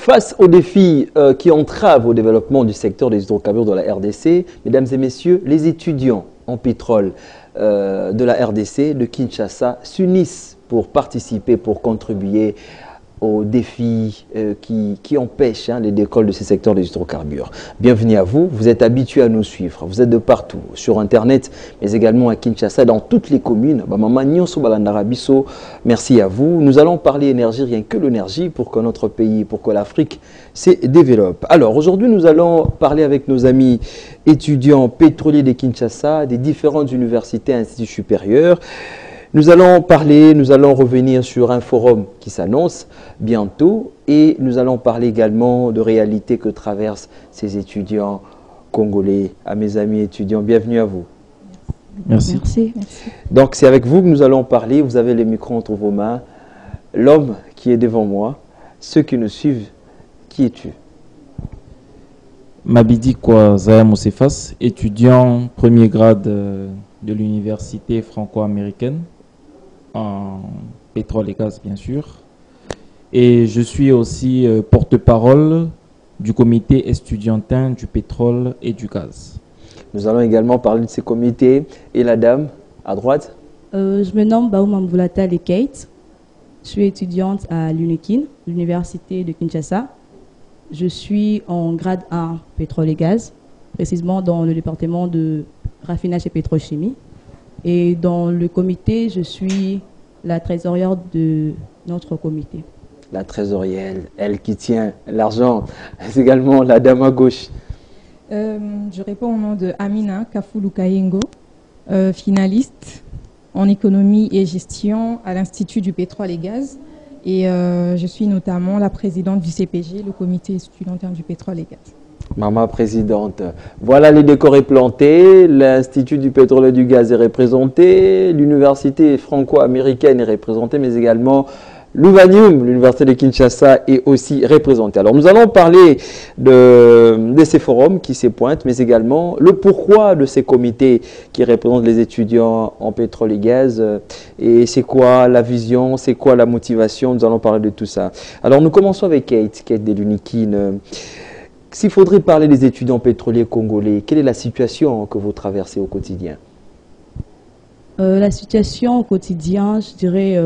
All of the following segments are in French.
Face aux défis qui entravent au développement du secteur des hydrocarbures de la RDC, mesdames et messieurs, les étudiants en pétrole de la RDC, de Kinshasa, s'unissent pour participer, pour contribuer aux défis qui empêchent les décolles de ces secteurs des hydrocarbures. Bienvenue à vous, vous êtes habitués à nous suivre, vous êtes de partout, sur Internet, mais également à Kinshasa, dans toutes les communes. Merci à vous. Nous allons parler énergie, rien que l'énergie, pour que notre pays, pour que l'Afrique se développe. Alors, aujourd'hui, nous allons parler avec nos amis étudiants pétroliers de Kinshasa, des différentes universités et instituts supérieurs. Nous allons parler, nous allons revenir sur un forum qui s'annonce bientôt et nous allons parler également de réalités que traversent ces étudiants congolais. À mes amis étudiants, bienvenue à vous. Merci. Merci. Donc c'est avec vous que nous allons parler, vous avez les micros entre vos mains. L'homme qui est devant moi, ceux qui nous suivent, qui es-tu? Mabidi Kwa Zaya Moussefas, étudiant premier grade de l'université franco-américaine en pétrole et gaz bien sûr. Et je suis aussi porte-parole du comité estudiantin du pétrole et du gaz. Nous allons également parler de ces comités. Et la dame, à droite? Je me nomme Baouma Mboulata Lekate. Je suis étudiante à l'UNIKIN, l'université de Kinshasa. Je suis en grade 1 pétrole et gaz, précisément dans le département de raffinage et pétrochimie. Et dans le comité, je suis la trésorière de notre comité. La trésorière, elle qui tient l'argent, c'est également la dame à gauche. Je réponds au nom de Amina Kafoulou Kayengo, finaliste en économie et gestion à l'Institut du pétrole et gaz. Et je suis notamment la présidente du CPG, le comité estudiantin du pétrole et gaz. Maman présidente, voilà, les décors est planté, l'Institut du pétrole et du gaz est représenté, l'université franco-américaine est représentée, mais également l'UVANIUM, l'université de Kinshasa, est aussi représentée. Alors nous allons parler de ces forums qui se pointent, mais également le pourquoi de ces comités qui représentent les étudiants en pétrole et gaz, et c'est quoi la vision, c'est quoi la motivation, nous allons parler de tout ça. Alors nous commençons avec Kate de l'UNIKIN. S'il faudrait parler des étudiants pétroliers congolais, quelle est la situation que vous traversez au quotidien? La situation au quotidien, je dirais,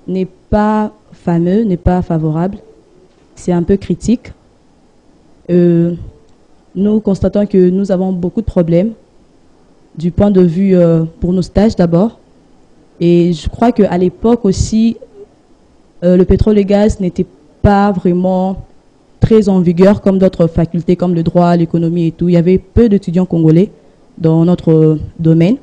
n'est pas fameuse, n'est pas favorable. C'est un peu critique. Nous constatons que nous avons beaucoup de problèmes du point de vue pour nos stages d'abord. Et je crois qu'à l'époque aussi, le pétrole et gaz n'était pas vraiment très en vigueur comme d'autres facultés, comme le droit, l'économie et tout. Il y avait peu d'étudiants congolais dans notre domaine.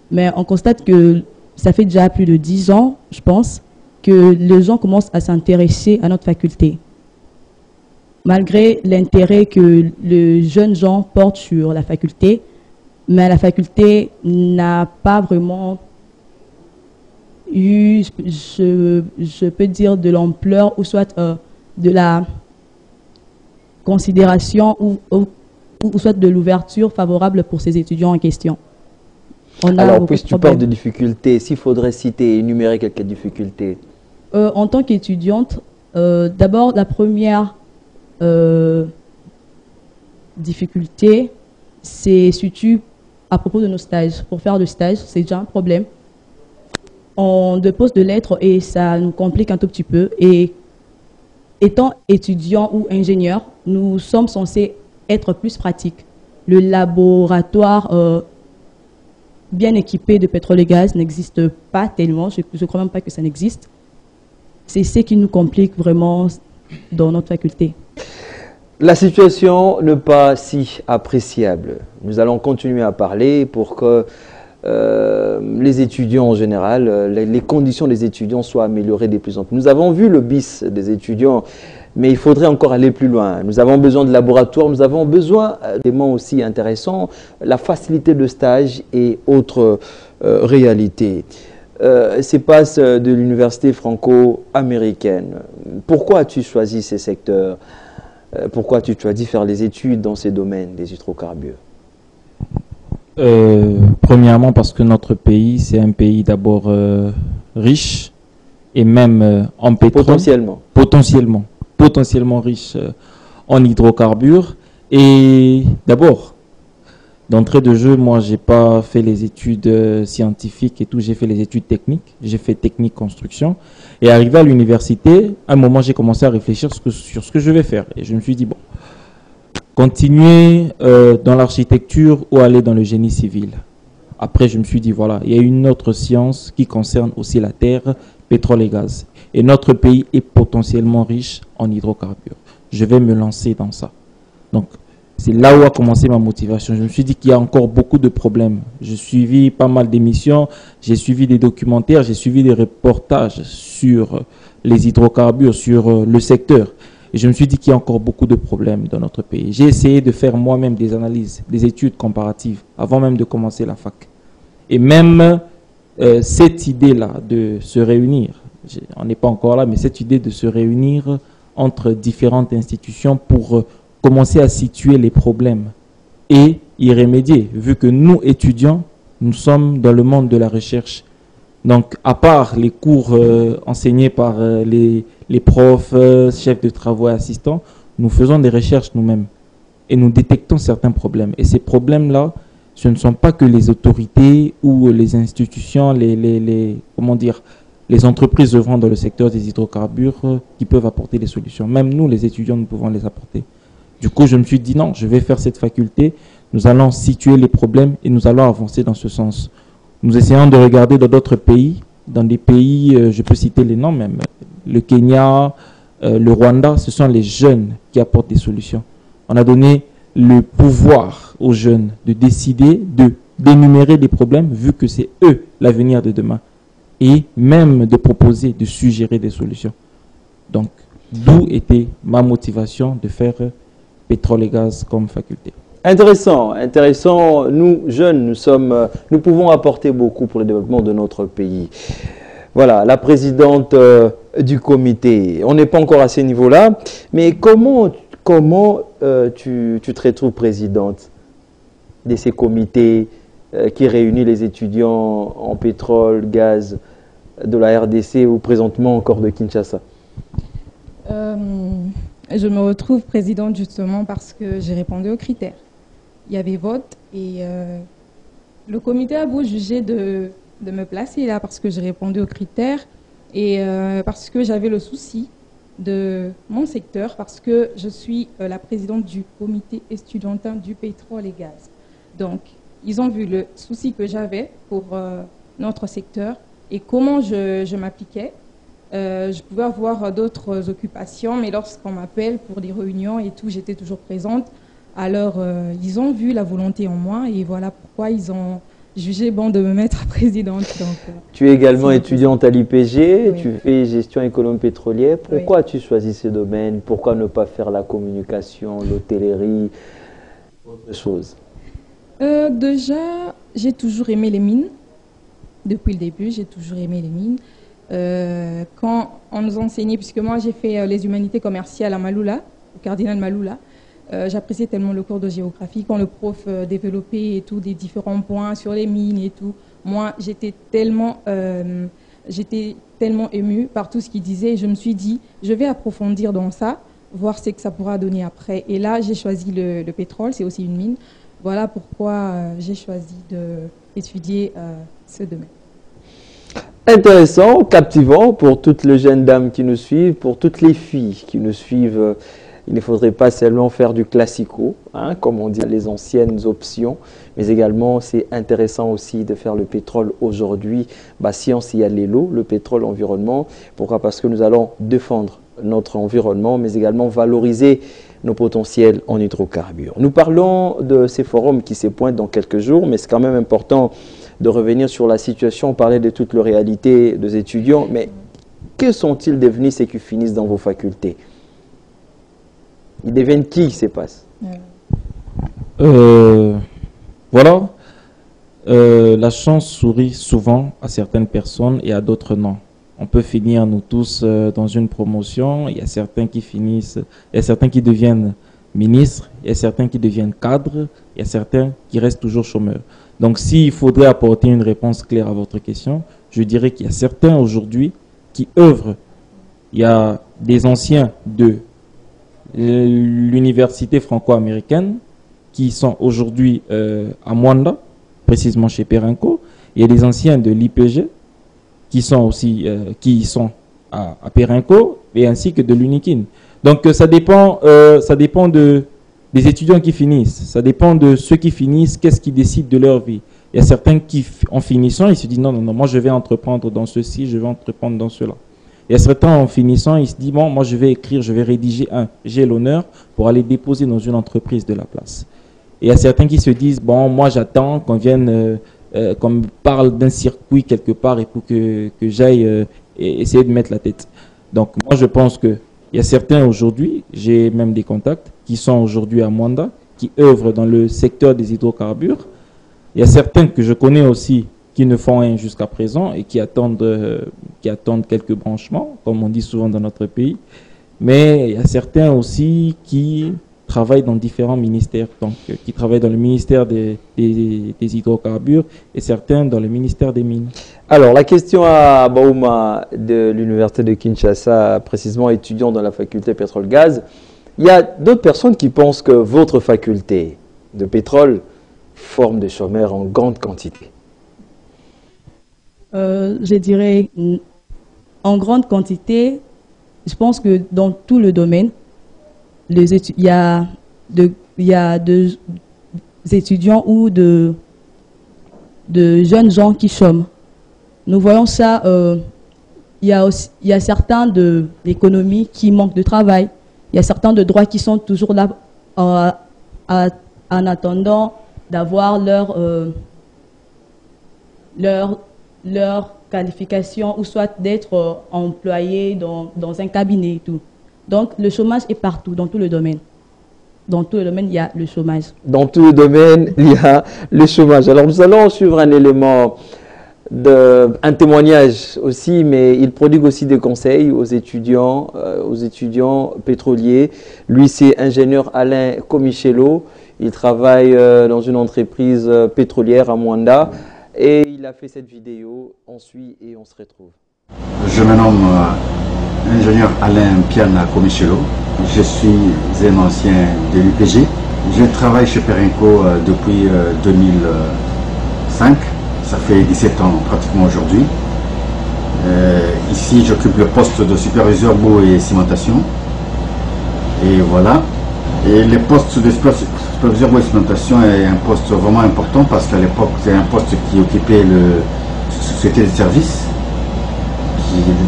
Mais on constate que ça fait déjà plus de 10 ans, je pense, que les gens commencent à s'intéresser à notre faculté. Malgré l'intérêt que les jeunes gens portent sur la faculté, mais la faculté n'a pas vraiment eu, je peux dire, de l'ampleur ou soit de la considération ou soit de l'ouverture favorable pour ces étudiants en question. Alors, puisque tu parles de difficultés, s'il faudrait citer et énumérer quelques difficultés? En tant qu'étudiante, d'abord, la première difficulté, c'est surtout à propos de nos stages. Pour faire le stage, c'est déjà un problème. On dépose de lettres et ça nous complique un tout petit peu. Et étant étudiant ou ingénieur, nous sommes censés être plus pratiques. Le laboratoire bien équipé de pétrole et gaz n'existe pas tellement. Je ne crois même pas que ça n'existe. C'est ce qui nous complique vraiment dans notre faculté. La situation n'est pas si appréciable. Nous allons continuer à parler pour que les étudiants en général, les conditions des étudiants soient améliorées de plus en plus. Nous avons vu le bis des étudiants, mais il faudrait encore aller plus loin. Nous avons besoin de laboratoires, nous avons besoin d'éléments aussi intéressants, la facilité de stage et autres réalités. C'est pas de l'université franco-américaine. Pourquoi as-tu choisi ces secteurs? Pourquoi tu choisis faire les études dans ces domaines des hydrocarbures? Premièrement parce que notre pays, c'est un pays d'abord riche et même en pétrole. Potentiellement. Potentiellement. potentiellement riche en hydrocarbures. Et d'abord, d'entrée de jeu, moi, j'ai pas fait les études scientifiques et tout, j'ai fait les études techniques. J'ai fait technique construction. Et arrivé à l'université, à un moment, j'ai commencé à réfléchir sur ce que je vais faire. Et je me suis dit, bon, continuer dans l'architecture ou aller dans le génie civil. Après, je me suis dit, voilà, il y a une autre science qui concerne aussi la terre, pétrole et gaz. Et notre pays est potentiellement riche en hydrocarbures. Je vais me lancer dans ça. Donc, c'est là où a commencé ma motivation. Je me suis dit qu'il y a encore beaucoup de problèmes. J'ai suivi pas mal d'émissions, j'ai suivi des documentaires, j'ai suivi des reportages sur les hydrocarbures, sur le secteur. Et je me suis dit qu'il y a encore beaucoup de problèmes dans notre pays. J'ai essayé de faire moi-même des analyses, des études comparatives, avant même de commencer la fac. Et même cette idée-là de se réunir, on n'est pas encore là, mais cette idée de se réunir entre différentes institutions pour commencer à situer les problèmes et y remédier, vu que nous, étudiants, nous sommes dans le monde de la recherche. Donc, à part les cours enseignés par les profs, chefs de travaux et assistants, nous faisons des recherches nous-mêmes et nous détectons certains problèmes. Et ces problèmes-là, ce ne sont pas que les autorités ou les institutions, comment dire, les entreprises œuvrant dans le secteur des hydrocarbures qui peuvent apporter des solutions. Même nous, les étudiants, nous pouvons les apporter. Du coup, je me suis dit non, je vais faire cette faculté. Nous allons situer les problèmes et nous allons avancer dans ce sens. Nous essayons de regarder dans d'autres pays, dans des pays, je peux citer les noms même, le Kenya, le Rwanda, ce sont les jeunes qui apportent des solutions. On a donné le pouvoir aux jeunes de décider, d'énumérer des problèmes, vu que c'est eux l'avenir de demain, et même de proposer, de suggérer des solutions. Donc, d'où était ma motivation de faire pétrole et gaz comme faculté. Intéressant, intéressant. Nous, jeunes, nous pouvons apporter beaucoup pour le développement de notre pays. Voilà, la présidente du comité. On n'est pas encore à ce niveau-là, mais comment tu te retrouves présidente de ces comités qui réunissent les étudiants en pétrole, gaz de la RDC ou présentement encore de Kinshasa? Je me retrouve présidente justement parce que j'ai répondu aux critères. Il y avait vote et le comité a beau juger de me placer là parce que j'ai répondu aux critères et parce que j'avais le souci de mon secteur, parce que je suis la présidente du comité estudiantin du pétrole et gaz. Donc, ils ont vu le souci que j'avais pour notre secteur et comment je m'appliquais. Je pouvais avoir d'autres occupations, mais lorsqu'on m'appelle pour des réunions et tout, j'étais toujours présente. Alors, ils ont vu la volonté en moi et voilà pourquoi ils ont jugé bon de me mettre présidente. Donc, tu es également étudiante à l'IPG, oui. Tu fais gestion économique pétrolière. Pourquoi Oui. as-tu choisi ce domaine? Pourquoi ne pas faire la communication, l'hôtellerie, autre chose? Déjà, j'ai toujours aimé les mines. Depuis le début, j'ai toujours aimé les mines. Quand on nous enseignait, puisque moi j'ai fait les humanités commerciales à Maloula, au Cardinal Maloula, j'appréciais tellement le cours de géographie, quand le prof développait et tout, des différents points sur les mines et tout. Moi, j'étais tellement émue par tout ce qu'il disait et je me suis dit, je vais approfondir dans ça, voir ce que ça pourra donner après. Et là, j'ai choisi le pétrole, c'est aussi une mine. Voilà pourquoi j'ai choisi d'étudier ce domaine. Intéressant, captivant pour toutes les jeunes dames qui nous suivent, pour toutes les filles qui nous suivent. Il ne faudrait pas seulement faire du classico, hein, comme on dit, les anciennes options, mais également c'est intéressant aussi de faire le pétrole aujourd'hui. Science y a l'eau, le pétrole, environnement. Pourquoi? Parce que nous allons défendre notre environnement, mais également valoriser nos potentiels en hydrocarbures. Nous parlons de ces forums qui se pointent dans quelques jours, mais c'est quand même important de revenir sur la situation. On parlait de toute la réalité des étudiants, mais que sont-ils devenus ceux qui finissent dans vos facultés? Ils deviennent qui se passe? Voilà, la chance sourit souvent à certaines personnes et à d'autres non. On peut finir nous tous dans une promotion, il y a certains qui finissent, il y a certains qui deviennent ministres, il y a certains qui deviennent cadres, il y a certains qui restent toujours chômeurs. Donc s'il faudrait apporter une réponse claire à votre question, je dirais qu'il y a certains aujourd'hui qui œuvrent. Il y a des anciens de l'université franco-américaine, qui sont aujourd'hui à Mwanda, précisément chez Perenco. Il y a des anciens de l'IPG qui sont aussi à Perenco, et ainsi que de l'UNIKIN. Donc ça dépend des étudiants qui finissent. Ça dépend de ceux qui finissent, qu'est-ce qu'ils décident de leur vie. Il y a certains qui, en finissant, ils se disent non, moi je vais entreprendre dans ceci, je vais entreprendre dans cela. Il y a certains en finissant, ils se disent bon, moi je vais écrire, je vais rédiger j'ai l'honneur pour aller déposer dans une entreprise de la place. Et il y a certains qui se disent bon, moi j'attends qu'on vienne, qu'on me parle d'un circuit quelque part et pour que j'aille essayer de mettre la tête. Donc moi je pense que il y a certains aujourd'hui, j'ai même des contacts, qui sont aujourd'hui à Mwanda, qui œuvrent dans le secteur des hydrocarbures. Il y a certains que je connais aussi qui ne font rien jusqu'à présent et qui attendent quelques branchements, comme on dit souvent dans notre pays. Mais il y a certains aussi qui travaillent dans différents ministères, donc qui travaillent dans le ministère des hydrocarbures et certains dans le ministère des mines. Alors, la question à Baouma de l'Université de Kinshasa, précisément étudiant dans la faculté pétrole-gaz. Il y a d'autres personnes qui pensent que votre faculté de pétrole forme des chômeurs en grande quantité. Je dirais en grande quantité. Je pense que dans tout le domaine, il y a des étudiants ou de jeunes gens qui chôment. Nous voyons ça, il y a certains de l'économie qui manquent de travail. Il y a certains de droits qui sont toujours là en attendant d'avoir leur qualification ou soit d'être employé dans un cabinet et tout. Donc le chômage est partout, dans tout le domaine. Dans tout le domaine, il y a le chômage. Dans tout le domaine, il y a le chômage. Alors nous allons suivre un élément, un témoignage aussi, mais il prodigue aussi des conseils aux étudiants pétroliers. Lui, c'est ingénieur Alain Comichello. Il travaille dans une entreprise pétrolière à Mwanda. Et il a fait cette vidéo. On suit et on se retrouve. Je me nomme ingénieur Alain Piana Comichello. Je suis un ancien de l'UPG. Je travaille chez Perenco depuis 2005. Ça fait 17 ans pratiquement aujourd'hui. Ici, j'occupe le poste de superviseur boue et cimentation. Et voilà. Et le poste de superviseur boue et cimentation est un poste vraiment important parce qu'à l'époque, c'est un poste qui occupait c'était le service,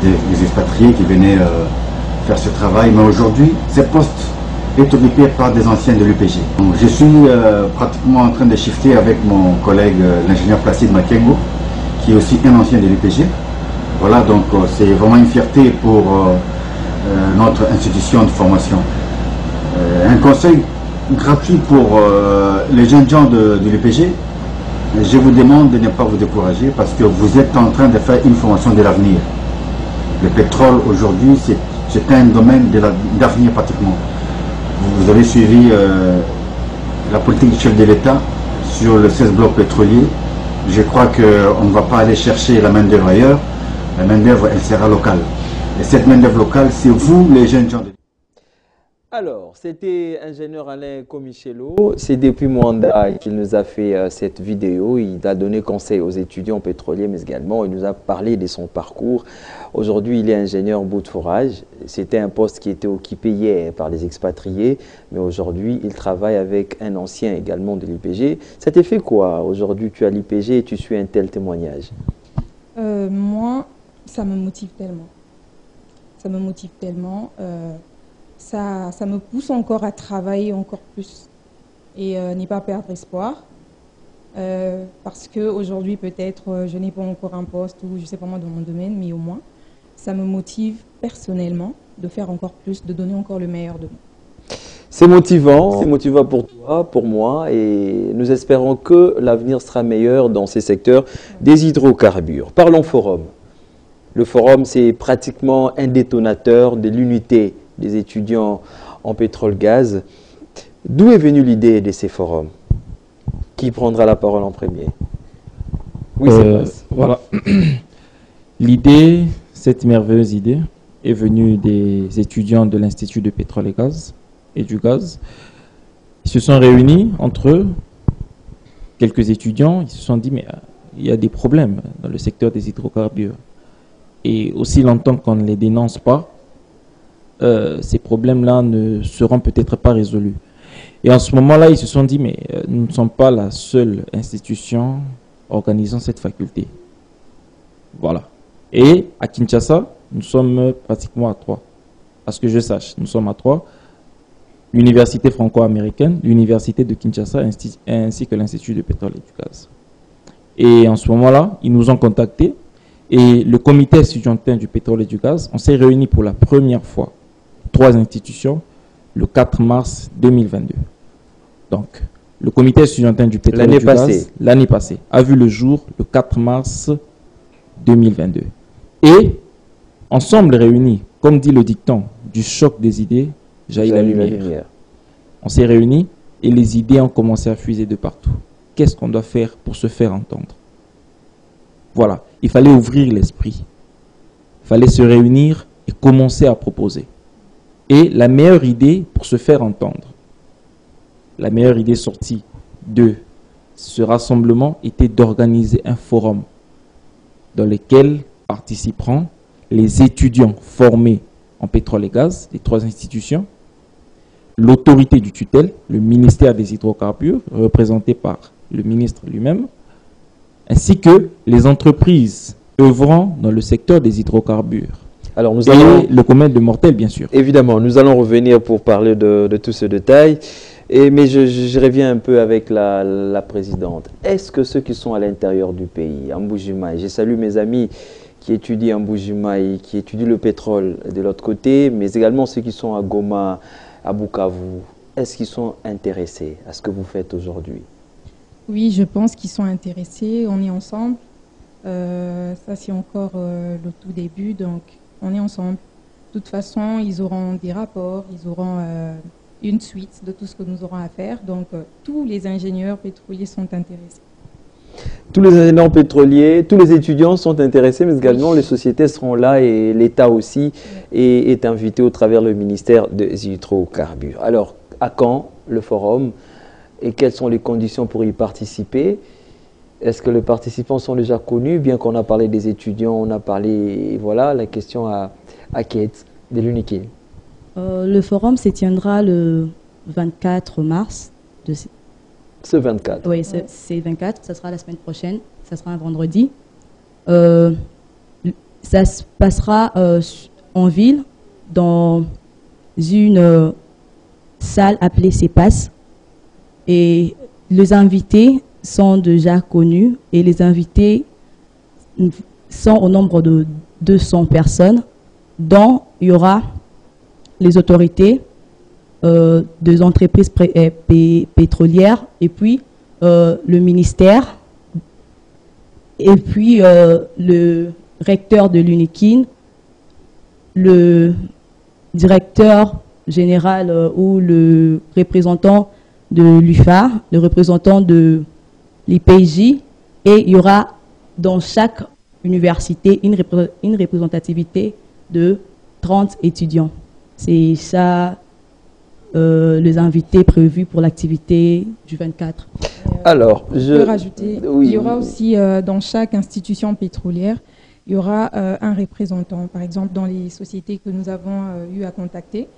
des expatriés qui venaient faire ce travail. Mais aujourd'hui, ce poste est occupé par des anciens de l'UPG. Je suis pratiquement en train de shifter avec mon collègue, l'ingénieur Placide Makengo, qui est aussi un ancien de l'UPG. Voilà, donc c'est vraiment une fierté pour notre institution de formation. Un conseil gratuit pour les jeunes gens de l'UPG. Je vous demande de ne pas vous décourager parce que vous êtes en train de faire une formation de l'avenir. Le pétrole aujourd'hui, c'est un domaine d'avenir pratiquement. Vous avez suivi la politique du chef de l'État sur le 16 blocs pétroliers. Je crois qu'on ne va pas aller chercher la main-d'œuvre ailleurs. La main-d'œuvre, elle sera locale. Et cette main-d'œuvre locale, c'est vous, les jeunes gens. Alors, c'était ingénieur Alain Comichello. C'est depuis Mwanda qu'il nous a fait cette vidéo. Il a donné conseil aux étudiants pétroliers, mais également, il nous a parlé de son parcours. Aujourd'hui, il est ingénieur bout de fourrage. C'était un poste qui était occupé hier par les expatriés, mais aujourd'hui, il travaille avec un ancien également de l'IPG. Ça t'a fait quoi? Aujourd'hui, tu es à l'IPG et tu suis un tel témoignage. Moi, ça me motive tellement. Ça me motive tellement. Ça me pousse encore à travailler encore plus et ne pas perdre espoir. Parce qu'aujourd'hui, peut-être, je n'ai pas encore un poste ou je ne sais pas moi dans mon domaine, mais au moins, ça me motive personnellement de faire encore plus, de donner encore le meilleur de moi. C'est motivant pour toi, pour moi, et nous espérons que l'avenir sera meilleur dans ces secteurs des hydrocarbures. Parlons forum. Le forum, c'est pratiquement un détonateur de l'unité des étudiants en pétrole-gaz. D'où est venue l'idée de ces forums? Qui prendra la parole en premier? Oui, voilà. L'idée, cette merveilleuse idée, est venue des étudiants de l'Institut de pétrole et gaz et du gaz. Ils se sont réunis entre eux, quelques étudiants, ils se sont dit mais il y a des problèmes dans le secteur des hydrocarbures. Et aussi longtemps qu'on ne les dénonce pas, ces problèmes-là ne seront peut-être pas résolus. Et en ce moment-là, ils se sont dit mais nous ne sommes pas la seule institution organisant cette faculté. Voilà. Et à Kinshasa, nous sommes pratiquement à 3. À ce que je sache, nous sommes à 3. L'université franco-américaine, l'université de Kinshasa, ainsi que l'Institut du pétrole et du gaz. Et en ce moment-là, ils nous ont contactés. Et le comité estudiantin du pétrole et du gaz, on s'est réunis pour la première fois, 3 institutions, le 4 mars 2022. Donc, le comité estudiantin du pétrole et du gaz, l'année passée, a vu le jour le 4 mars 2022. Et, ensemble réunis, comme dit le dicton, du choc des idées, jaillit la lumière. On s'est réunis et les idées ont commencé à fuser de partout. Qu'est-ce qu'on doit faire pour se faire entendre? Voilà, il fallait ouvrir l'esprit. Il fallait se réunir et commencer à proposer. Et la meilleure idée pour se faire entendre, la meilleure idée sortie de ce rassemblement était d'organiser un forum dans lequel participeront les étudiants formés en pétrole et gaz des 3 institutions, l'autorité du tutelle, le ministère des hydrocarbures, représenté par le ministre lui-même, ainsi que les entreprises œuvrant dans le secteur des hydrocarbures. Alors nous allons... le commun de mortels, bien sûr. Évidemment, nous allons revenir pour parler de tout ce détail. Mais je reviens un peu avec la présidente. Est-ce que ceux qui sont à l'intérieur du pays, en Mbuji-Mayi, je salue mes amis qui étudient en Mbuji-Mayi, qui étudient le pétrole de l'autre côté, mais également ceux qui sont à Goma, à Bukavu, est-ce qu'ils sont intéressés à ce que vous faites aujourd'hui? Oui, je pense qu'ils sont intéressés. On est ensemble. Ça, c'est encore le tout début. Donc, on est ensemble. De toute façon, ils auront des rapports, ils auront une suite de tout ce que nous aurons à faire. Donc, tous les ingénieurs pétroliers sont intéressés. Tous les ingénieurs pétroliers, tous les étudiants sont intéressés, mais également les sociétés seront là et l'État aussi est invité au travers le ministère des hydrocarbures. Alors, à quand le forum et quelles sont les conditions pour y participer? Est-ce que les participants sont déjà connus? Bien qu'on a parlé des étudiants, on a parlé, voilà, la question à Kate de l'UNIKIN. Le forum se tiendra le 24 mars. Ce 24? Oui, c'est 24, ça sera la semaine prochaine, ça sera un vendredi. Ça se passera en ville, dans une salle appelée CEPAS. Et les invités sont déjà connus et les invités sont au nombre de 200 personnes, dont il y aura les autorités des entreprises pétrolières et puis le ministère et puis le recteur de l'UNIKIN, le directeur général ou le représentant de l'UFA, le représentant de l'IPJ, et il y aura dans chaque université une représentativité de 30 étudiants. C'est ça les invités prévus pour l'activité du 24. Alors, je peux rajouter, oui, il y aura aussi dans chaque institution pétrolière, il y aura un représentant. Par exemple, dans les sociétés que nous avons eu à contacter,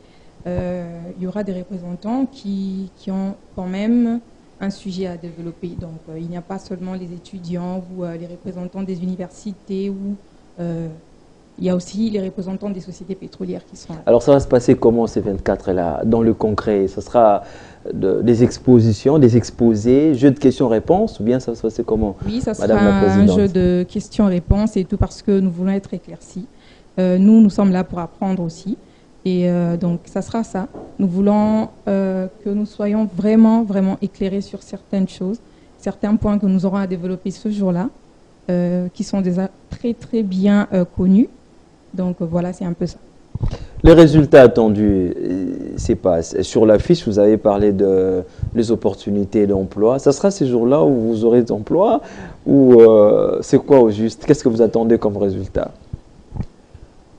il y aura des représentants qui ont quand même un sujet à développer. Donc, il n'y a pas seulement les étudiants ou les représentants des universités, ou il y a aussi les représentants des sociétés pétrolières qui sont là. Alors, ça va se passer comment ces 24-là, dans le concret? Ce sera des expositions, des exposés, jeux de questions-réponses, ou bien ça va se passer comment? Oui, ça sera un jeu de questions-réponses, et tout parce que nous voulons être éclaircis. Nous sommes là pour apprendre aussi. Et donc, ça sera ça. Nous voulons que nous soyons vraiment, vraiment éclairés sur certaines choses, certains points que nous aurons à développer ce jour-là, qui sont déjà très, très bien connus. Donc, voilà, c'est un peu ça. Les résultats attendus, c'est pas sur la fiche, vous avez parlé de les opportunités d'emploi. Ça sera ces jours-là où vous aurez d'emploi, ou c'est quoi au juste? Qu'est-ce que vous attendez comme résultat?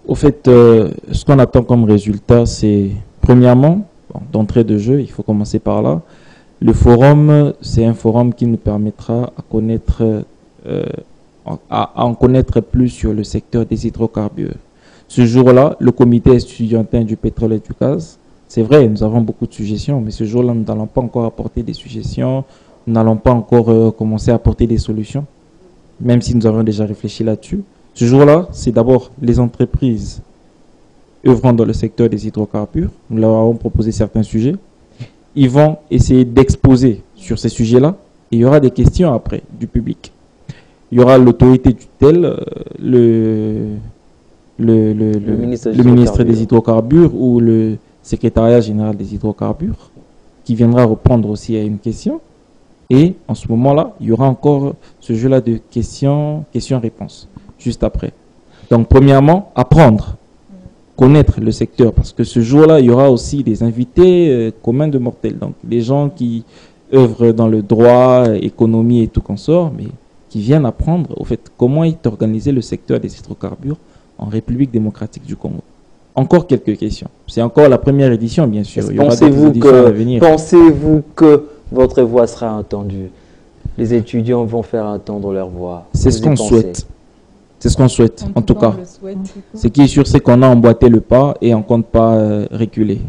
Au fait, ce qu'on attend comme résultat, c'est premièrement Bon, d'entrée de jeu, il faut commencer par là. Le forum, c'est un forum qui nous permettra à en connaître plus sur le secteur des hydrocarbures. Ce jour-là, le comité estudiantin du pétrole et du gaz, c'est vrai, nous avons beaucoup de suggestions, mais ce jour-là, nous n'allons pas encore apporter des suggestions, nous n'allons pas encore commencer à apporter des solutions, même si nous avons déjà réfléchi là-dessus. Ce jour-là, c'est d'abord les entreprises œuvrant dans le secteur des hydrocarbures. Nous leur avons proposé certains sujets. Ils vont essayer d'exposer sur ces sujets-là. Et il y aura des questions après du public. Il y aura l'autorité tutelle, le ministre des hydrocarbures ou le secrétariat général des hydrocarbures qui viendra répondre aussi à une question. Et en ce moment-là, il y aura encore ce jeu-là de questions-réponses juste après. Donc, premièrement, apprendre, connaître le secteur, parce que ce jour-là, il y aura aussi des invités communs de mortels. Donc, les gens qui œuvrent dans le droit, économie et tout consort, mais qui viennent apprendre, au fait, comment est organisé le secteur des hydrocarbures en République démocratique du Congo. Encore quelques questions. C'est encore la première édition, bien sûr. Pensez-vous que votre voix sera entendue? Les étudiants vont faire entendre leur voix. C'est ce qu'on souhaite. C'est ce qu'on souhaite, en tout cas. Ce qui est sûr, c'est qu'on a emboîté le pas et on ne compte pas reculer.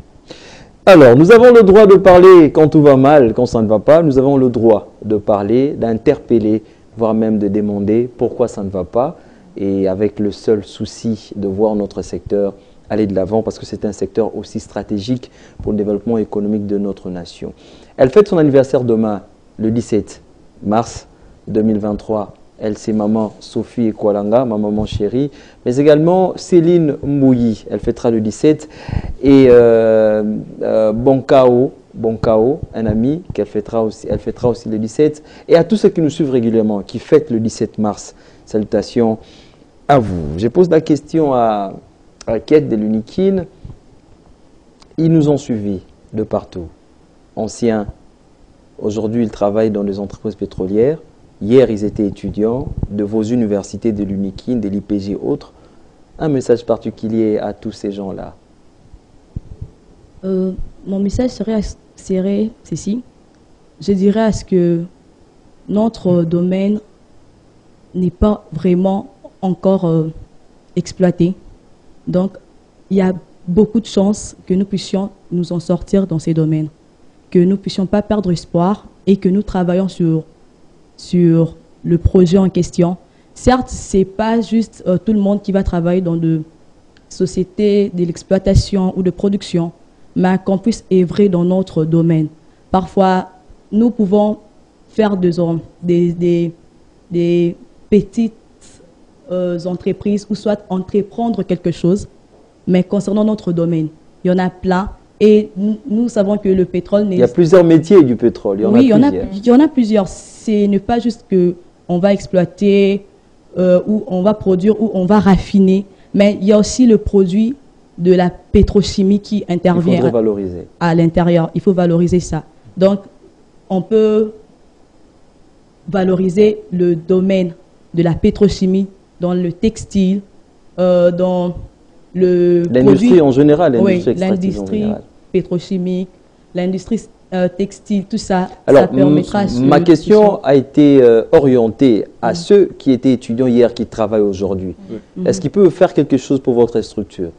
Alors, nous avons le droit de parler quand tout va mal, quand ça ne va pas. Nous avons le droit de parler, d'interpeller, voire même de demander pourquoi ça ne va pas. Et avec le seul souci de voir notre secteur aller de l'avant, parce que c'est un secteur aussi stratégique pour le développement économique de notre nation. Elle fête son anniversaire demain, le 17 mars 2023. Elle, c'est maman Sophie Ekwalanga, ma maman chérie, mais également Céline Mbouyi, elle fêtera le 17, et Bonkao, un ami, elle fêtera aussi le 17, et à tous ceux qui nous suivent régulièrement, qui fêtent le 17 mars. Salutations à vous. Je pose la question à Quête de l'Unikin. Ils nous ont suivis de partout. Anciens, aujourd'hui ils travaillent dans des entreprises pétrolières. Hier, ils étaient étudiants de vos universités de l'Unikin, de l'IPG, autres. Un message particulier à tous ces gens-là. Mon message serait ceci. Je dirais à ce que notre domaine n'est pas vraiment encore exploité. Donc, il y a beaucoup de chances que nous puissions nous en sortir dans ces domaines, que nous ne puissions pas perdre espoir et que nous travaillons sur le projet en question. Certes, ce n'est pas juste tout le monde qui va travailler dans des sociétés de l'exploitation ou de production, mais qu'on puisse œuvrer dans notre domaine. Parfois, nous pouvons faire des petites entreprises ou soit entreprendre quelque chose, mais concernant notre domaine, il y en a plein et nous savons que le pétrole... Il y a plusieurs métiers du pétrole, il y en a plusieurs. Ce n'est pas juste qu'on va exploiter ou on va produire ou on va raffiner, mais il y a aussi le produit de la pétrochimie qui intervient à l'intérieur. Il faut valoriser ça. Donc, on peut valoriser le domaine de la pétrochimie dans le textile, dans l'industrie en général, l'industrie pétrochimique, l'industrie textile, tout ça. Alors, ça permettra ma question a été orientée à ceux qui étaient étudiants hier, qui travaillent aujourd'hui. Est-ce qu'ils peuvent faire quelque chose pour votre structure?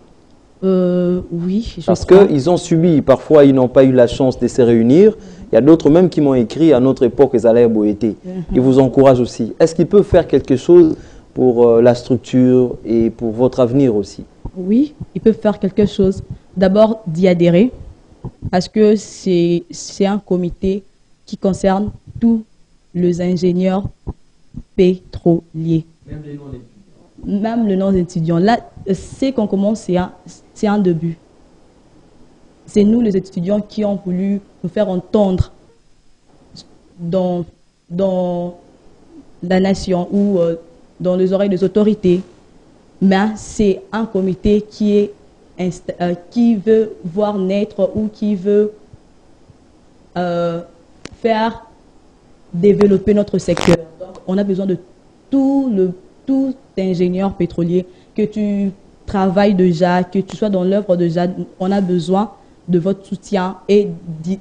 Oui, parce qu'ils ont subi, parfois ils n'ont pas eu la chance de se réunir. Il y a d'autres même qui m'ont écrit à notre époque, ils allaient à Boété. Ils vous encouragent aussi. Est-ce qu'ils peuvent faire quelque chose pour la structure et pour votre avenir aussi? Oui, ils peuvent faire quelque chose. D'abord, d'y adhérer, parce que c'est un comité qui concerne tous les ingénieurs pétroliers. Même le nom d'étudiants. Là, c'est qu'on commence, c'est un début. C'est nous, les étudiants, qui ont voulu nous faire entendre dans la nation ou dans les oreilles des autorités. Mais c'est un comité qui veut voir naître ou qui veut faire développer notre secteur. Donc, on a besoin de tout ingénieur pétrolier, que tu travailles déjà, que tu sois dans l'œuvre déjà. On a besoin de votre soutien et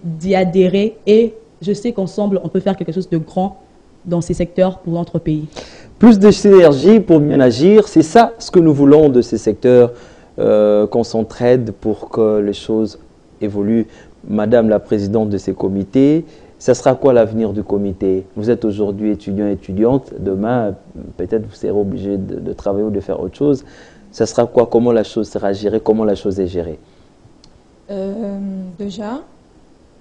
d'y adhérer. Et je sais qu'ensemble, on peut faire quelque chose de grand dans ces secteurs pour notre pays. Plus de synergie pour bien agir, c'est ça ce que nous voulons de ces secteurs, qu'on s'entraide pour que les choses évoluent. Madame la présidente de ces comités, ça sera quoi l'avenir du comité? Vous êtes aujourd'hui étudiant, étudiante, demain peut-être vous serez obligé de travailler ou de faire autre chose. Ça sera quoi? Comment la chose sera gérée? Comment la chose est gérée? Déjà,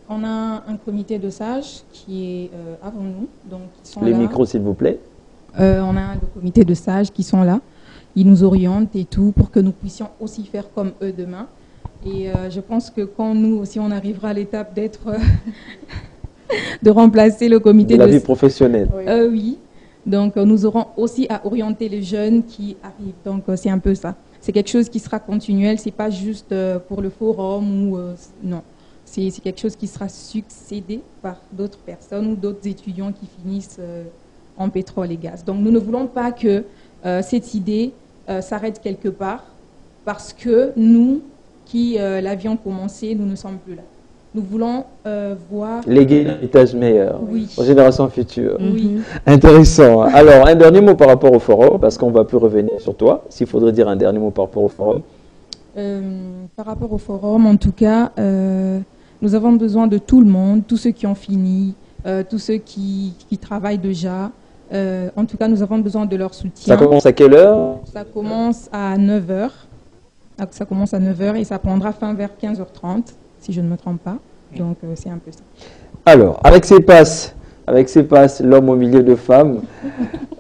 on a un comité de sages qui est avant nous. Donc, ils sont Les là. micros s'il vous plaît. On a le comité de sages qui sont là. Ils nous orientent et tout pour que nous puissions aussi faire comme eux demain. Et je pense que quand nous aussi on arrivera à l'étape d'être de remplacer le comité de la vie professionnelle. Oui. Donc nous aurons aussi à orienter les jeunes qui arrivent. Donc c'est un peu ça. C'est quelque chose qui sera continuel. C'est pas juste pour le forum ou non. C'est quelque chose qui sera succédé par d'autres personnes ou d'autres étudiants qui finissent en pétrole et gaz. Donc nous ne voulons pas que cette idée s'arrête quelque part parce que nous qui l'avions commencé, nous ne sommes plus là. Nous voulons voir... Léguer l'héritage meilleur aux générations futures. Oui. Intéressant. Alors, un dernier mot par rapport au forum, parce qu'on ne va plus revenir sur toi, s'il faudrait dire un dernier mot par rapport au forum. Par rapport au forum, en tout cas, nous avons besoin de tout le monde, tous ceux qui ont fini, tous ceux qui travaillent déjà. En tout cas, nous avons besoin de leur soutien. Ça commence à quelle heure? Ça commence à 9 h. Ça commence à 9 h et ça prendra fin vers 15h30, si je ne me trompe pas. Donc, c'est un peu ça. Alors, avec ces passes, l'homme au milieu de femmes,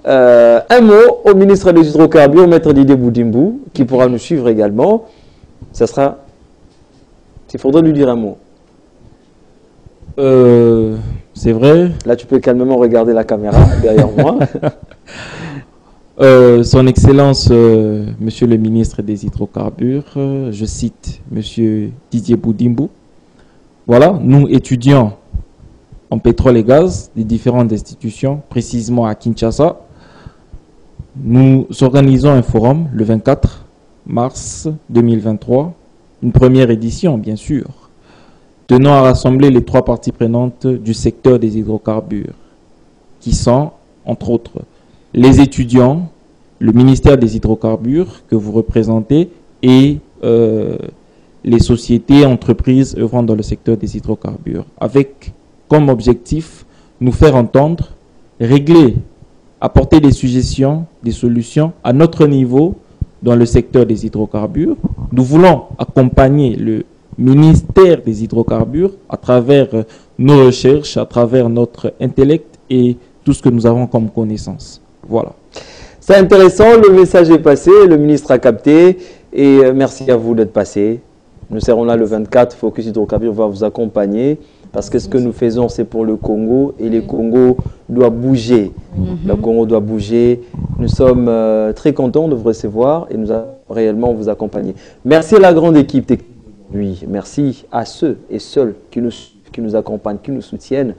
un mot au ministre des Hydrocarbures, Maître Didier Boudimbou, qui pourra nous suivre également. Ça sera... Il faudrait lui dire un mot. C'est vrai. Là, tu peux calmement regarder la caméra derrière moi. Son Excellence, Monsieur le ministre des Hydrocarbures, je cite Monsieur Didier Boudimbou. Voilà, nous étudiants en pétrole et gaz des différentes institutions, précisément à Kinshasa. Nous organisons un forum le 24 mars 2023, une première édition bien sûr, tenant à rassembler les 3 parties prenantes du secteur des hydrocarbures, qui sont, entre autres, les étudiants, le ministère des hydrocarbures que vous représentez et les sociétés, entreprises œuvrant dans le secteur des hydrocarbures, avec comme objectif nous faire entendre, régler, apporter des suggestions, des solutions à notre niveau dans le secteur des hydrocarbures. Nous voulons accompagner le ministère des hydrocarbures à travers nos recherches, à travers notre intellect et tout ce que nous avons comme connaissance. Voilà. C'est intéressant, le message est passé, le ministre a capté et merci à vous d'être passé. Nous serons là le 24, Focus Hydrocarbures va vous accompagner parce que ce que nous faisons c'est pour le Congo et le Congo doit bouger. Le Congo doit bouger. Nous sommes très contents de vous recevoir et nous allons réellement vous accompagner. Merci à la grande équipe technique. Oui, merci à ceux et celles qui nous accompagnent, qui nous soutiennent.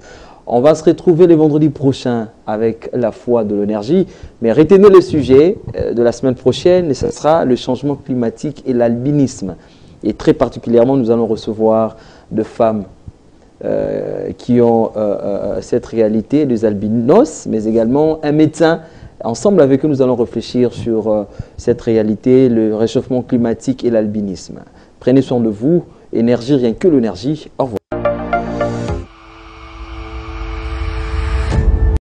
On va se retrouver les vendredis prochains avec la foi de l'énergie. Mais retenez le sujet de la semaine prochaine et ce sera le changement climatique et l'albinisme. Et très particulièrement, nous allons recevoir de femmes qui ont cette réalité des albinos, mais également un médecin. Ensemble avec eux, nous allons réfléchir sur cette réalité, le réchauffement climatique et l'albinisme. Prenez soin de vous. Énergie, rien que l'énergie. Au revoir.